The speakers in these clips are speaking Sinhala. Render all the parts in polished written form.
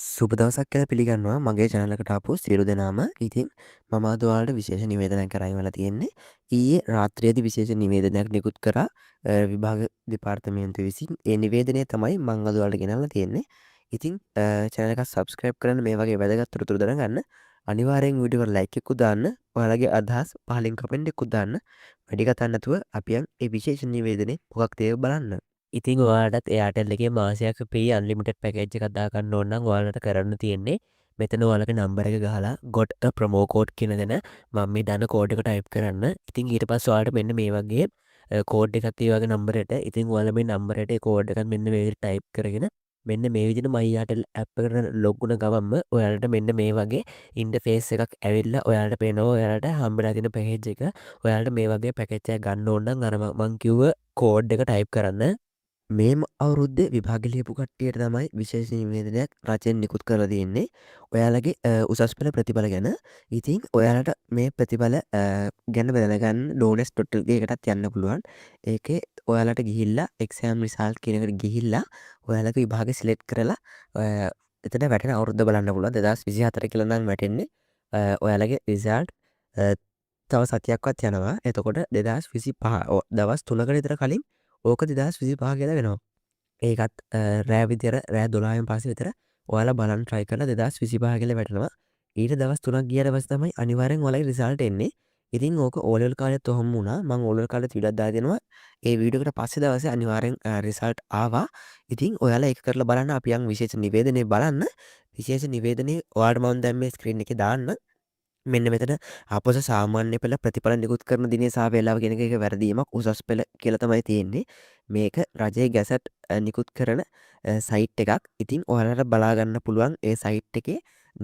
සුබ දවසක් කියලා පිළිගන්නවා මගේ channel එකට ආපු සියලු දෙනාම. ඉතින් මම අද ඔයාලට විශේෂ නිවේදනයක් කරන් වෙලා තියෙන්නේ. ඊයේ රාත්‍රියේදී විශේෂ නිවේදනයක් නිකුත් කරා විභාග දෙපාර්තමේන්තුව විසින්. ඒ නිවේදනය තමයි මම අද ඔයාලට ගෙනල්ලා තියෙන්නේ. ඉතින් channel එක subscribe කරන්න මේ වගේ වැදගත් තොරතුරු දැනගන්න. අනිවාර්යෙන් වීඩියෝ එකට like එකක් දාන්න. ඔයාලගේ අදහස් පහලින් comment එකක් දාන්න. වැඩි කතා නැතුව අපි යන් ඒ විශේෂ නිවේදනේ මොකක්ද ඒක බලන්න. ඉතින් ඔයාටත් එයාටල් එකේ මාසයක් පේ අන්ලිමිටඩ් පැකේජ් එකක් දාගන්න ඕන නම් ඔයාලට කරන්න තියෙන්නේ මෙතන ඔයාලගේ නම්බර එක ගහලා got a promo code කියන දෙන මම මේ දාන කෝඩ් එක ටයිප් කරන්න. ඉතින් ඊට පස්සේ ඔයාලට මෙන්න මේ වගේ කෝඩ් එකක් ඒ වගේ නම්බරයට ඉතින් ඔයාලා මේ නම්බරයට ඒ කෝඩ් එකක් මෙන්න මේ විදිහට ටයිප් කරගෙන මෙන්න මේ විදිහට my airtel app එකට log වුණ ගමන්ම ඔයාලට මෙන්න මේ වගේ ඉන්ටර්ෆේස් එකක් ඇවිල්ලා ඔයාලට පේනවා ඔයාලට හම්බෙලා තියෙන පැකේජ් එක. ඔයාලට මේ වගේ පැකේජ් එකක් ගන්න ඕන නම් අර මං කිව්ව කෝඩ් එක ටයිප් කරන්න. මේම අවුරුද්දේ විභාග ලියපු කට්ටියට තමයි විශේෂ නිවේදනයක් රජයෙන් නිකුත් කරලා තියෙන්නේ. ඔයාලගේ උසස් පෙළ ප්‍රතිඵල ගැන. ඉතින් ඔයාලට මේ ප්‍රතිඵල ගැන දැනගන්න donors.lk එකටත් යන්න පුළුවන්. ඒකේ ඔයාලට ගිහිල්ලා exam result කියන එකට ගිහිල්ලා ඔයාලගේ විභාගය select කරලා එතන වැටෙන අවුරුද්ද බලන්න පුළුවන්. 2024 කියලා නම් වැටෙන්නේ. ඔයාලගේ result තව සතියක්වත් යනවා. එතකොට 2025 දවස් 3කට විතර කලින් ඕක 2025 කියලා වෙනවා. ඒකත් රෑ විතර රෑ 12න් පස්සේ විතර ඔයාලා බලන්න try කරලා 2025 කියලා වැටෙනවා. ඊට දවස් 3ක් ගියාට පස්සේ තමයි අනිවාර්යෙන් ඔයාලගේ result එන්නේ. ඉතින් ඕක O level කාලෙත් ඔහොම වුණා. මම O level කාලෙත් වීඩියෝක් දාලා දෙනවා. ඒ වීඩියෝ එකට පස්සේ දවසේ අනිවාර්යෙන් result ආවා. ඉතින් ඔයාලා ඒක කරලා බලන්න අපි යන් විශේෂ නිවේදනය බලන්න. විශේෂ නිවේදනයේ ඔයාලට මම දැන් මේ ස්ක්‍රීන් එකේ දාන්න. මෙන්න මෙතන අපොස සාමාන්‍ය පෙළ ප්‍රතිඵල නිකුත් කරන දිනේ සහ වේලාව කියන එක වැරදීමක් උසස් පෙළ කියලා තමයි තියෙන්නේ. මේක රජයේ ගැසට් නිකුත් කරන සයිට් එකක්. ඉතින් ඔයාලට බලා ගන්න පුළුවන් ඒ සයිට් එකේ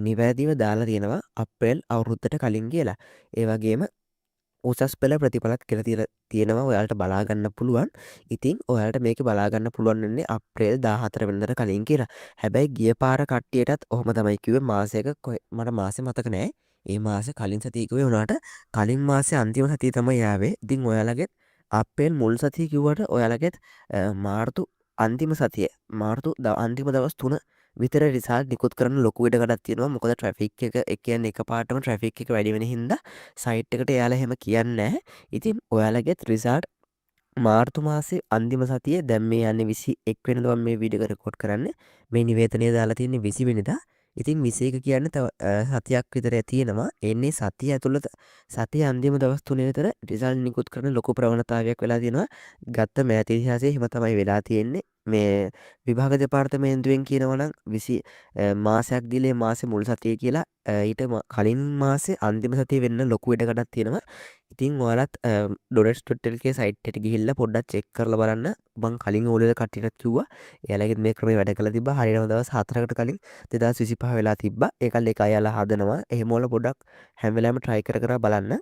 නිවැරදිව දාලා තියෙනවා අප්‍රේල් අවුරුද්දට කලින් කියලා. ඒ වගේම උසස් පෙළ ප්‍රතිඵලත් කියලා තියෙනවා ඔයාලට බලා ගන්න පුළුවන්. ඉතින් ඔයාලට මේක බලා ගන්න පුළුවන් වෙන්නේ අප්‍රේල් 14 වෙනිදාට කලින් කියලා. හැබැයි ගිය පාර කට්ටියටත් ඔහොම තමයි කිව්වේ මාසයක මට මාසෙ මතක නෑ. ඒ මාසේ කලින් සතිය කිව්වේ උනාට කලින් මාසේ අන්තිම සතිය තමයි ආවේ. ඉතින් ඔයාලගෙත් අප්‍රේල් මුල් සතිය කිව්වට ඔයාලගෙත් මාර්තු අන්තිම සතිය මාර්තු අන්තිම දවස් 3 විතර රිසල්ට් නිකුත් කරන්න ලොකු ඉඩකඩක් තියෙනවා. මොකද ට්‍රැෆික් එක ඒ කියන්නේ එකපාරටම ට්‍රැෆික් එක වැඩි වෙන හින්දා සයිට් එකට එයාලා එහෙම කියන්නේ නැහැ. ඉතින් ඔයාලගෙත් රිසල්ට් මාර්තු මාසේ අන්තිම සතිය දැන් මේ යන්නේ 21 වෙනිදා මම මේ වීඩියෝ එක රෙකෝඩ් කරන්නේ. මේ නිවේදනය දාලා තියෙන්නේ 20 වෙනිදා. ඉතින් 21 කියන්නේ තව සතියක් විතර තියෙනවා. එන්නේ සතිය ඇතුළත සතිය අන්තිම දවස් 3 විතර රිසල්ට් නිකුත් කරන ලොකු ප්‍රවණතාවයක් වෙලා තියෙනවා. ගත්ත මෑත ඉතිහාසයේ හිම තමයි වෙලා තියෙන්නේ. මේ විභාග දෙපාර්තමේන්තුවෙන් කියනවා නම් 20 මාසයක් දිලේ මාසේ මුල් සතිය කියලා ඊට කලින් මාසේ අන්තිම සතිය වෙන්න ලොකු ඉඩකඩක් තියෙනවා. ඉතින් ඔයාලත් donors.lk සයිට් එකට ගිහිල්ලා පොඩ්ඩක් චෙක් කරලා බලන්න. මං කලින් ඕලෙල කට්ටියටත් කිව්වා. එයාලගෙත් මේ ක්‍රමේ වැඩ කරලා තිබ්බා. හරියටම දවස් 4කට කලින් 2025 වෙලා තිබ්බා. ඒකල් එක අයලා හදනවා. එහෙම වල පොඩ්ඩක් හැම වෙලාවෙම try කර බලන්න.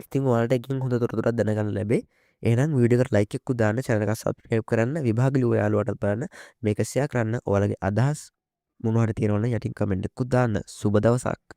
ඉතින් ඔයාලට එකකින් හොඳ තොරතුරක් දැනගන්න ලැබේ. එහෙනම් වීඩියෝ එකට like එකක් දාන්න, channel එක subscribe කරන්න, විභාග ලියුව යාළුවටත් බලන්න, මේක share කරන්න, ඔයාලගේ අදහස් මොනවා හරි තියෙනවා නම් යටින් comment එකක් දාන්න. සුබ දවසක්.